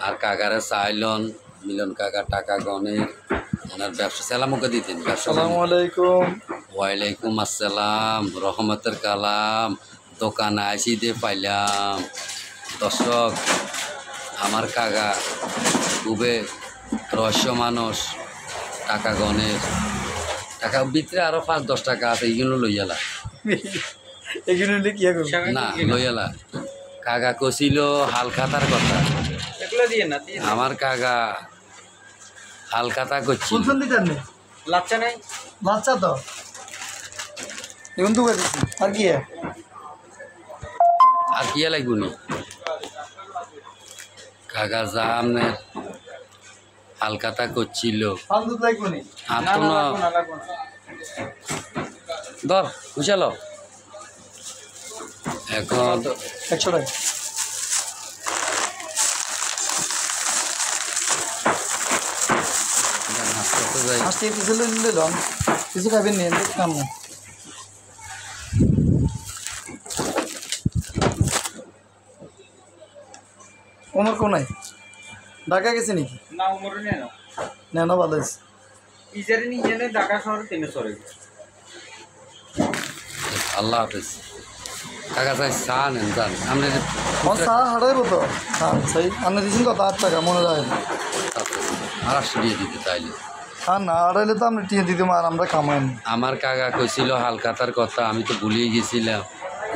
আর কাকারে চাইলন মিলন কাকা টাকা গনের ওনার ব্যবসা সালামকে দিতেন। আসসালামু আলাইকুম। ওয়ালাইকুম আসসালাম, রহমতের কালাম। দোকানে আসি দিয়ে পাইলাম। দর্শক, আমার কাকা খুবই রহস্য মানুষ, টাকা গনের। টাকা ভিতরে আরো 5-10 টাকা আছে, এইগুলো লইয়ালা এগুলো কি না লইয়ালা। কাকা কছিল হালখাতার কথা। আমার কাকা হালখাতা করছিল। লাচ্চা নাই, লাচ্চা তো এখন তো আর কি আর কি লাগবো নি কাকা যা আপনার হালখাতা করছিল। ধর বুঝালো এখন 100 টাকা আসতে কিছু নিলাম, কিছু খাবেন নিয়ে কাম না। ওমর কোনায় ঢাকা গেছে নাকি? না উমর না না ভালো আছে। ইজারে নিয়ে ঢাকা শহরে 3 সরে আল্লাহ হাফেজ। কাকা চাই চা নেন যান আপনি চা হারাইব তো। হ্যাঁ সেই আপনি দিয়েছেন কত 8 টাকা মনে রাখেন। আর দিয়ে দিতে তাইলে হ্যাঁ না হারাইলে তো আপনি টিয়ে দিতে আর আমরা কামাইনি। আমার কাকা কইছিল হালখাতার কথা, আমি তো ভুলিয়ে গেছিলাম।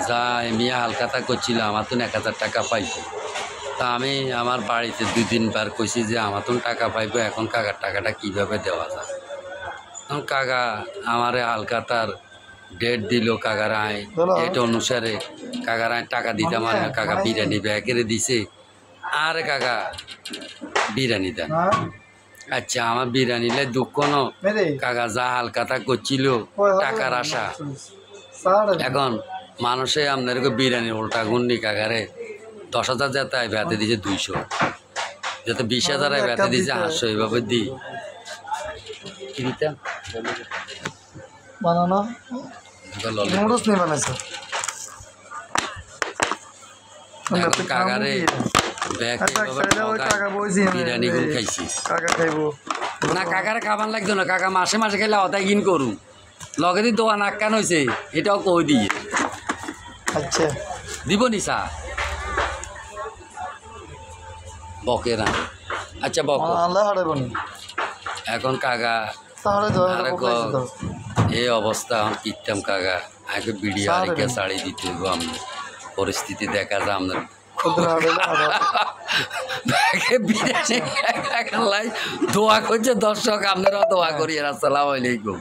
যা মিয়া হালখাতা করছিল আমার তো 1000 টাকা পাইব। তা আমি আমার বাড়িতে 2 দিন বার কইছি যে আমার তো টাকা পাইব, এখন কাকার টাকাটা কীভাবে দেওয়া যায়। তখন কাকা আমারে হালখাতার ডেট দিল, কাকার আয় ডেট অনুসারে কাকার আয় টাকা দিতাম। আর কাকা বিরিয়ানি ব্যাগেরে দিছে। আরে কাকা বিরিয়ানি দেন। আচ্ছা আমার বিরিয়ানি লাই দুঃখ ন, কাকা যা হালখাতা করছিল টাকার আশা। এখন মানুষে আপনার বিরিয়ানির উল্টা গুন্ডি কাকারে 10,000 যাতে ভেতে দিয়েছে 200, যাতে 20,000 ভেতে দিয়েছে 800, এইভাবে দিই কি দিতাম বানানো নুডলস নিয়ে বানাইছে। কাকারে বিরিয়ানি গুলো খাইছি। কাকা খাইব না কাকারে খাবার লাগতো না, কাকা মাসে মাসে খেলে অতাই কিন করুন লগে দি দোকান আক্কান হয়েছে এটাও কই দিয়ে। আচ্ছা দিব নি চা বকে না। আচ্ছা বক আল্লাহ হারাইব না এখন কাকা তাহলে এই অবস্থা এখন কিতাম কাকা আগে বিড়ি আরেকে শাড়ি দিতে হইব। আমি পরিস্থিতি দেখা যায় আপনার বিরিয়ানি দোয়া করছে। দর্শক আপনারাও দোয়া করি। আসসালামু আলাইকুম।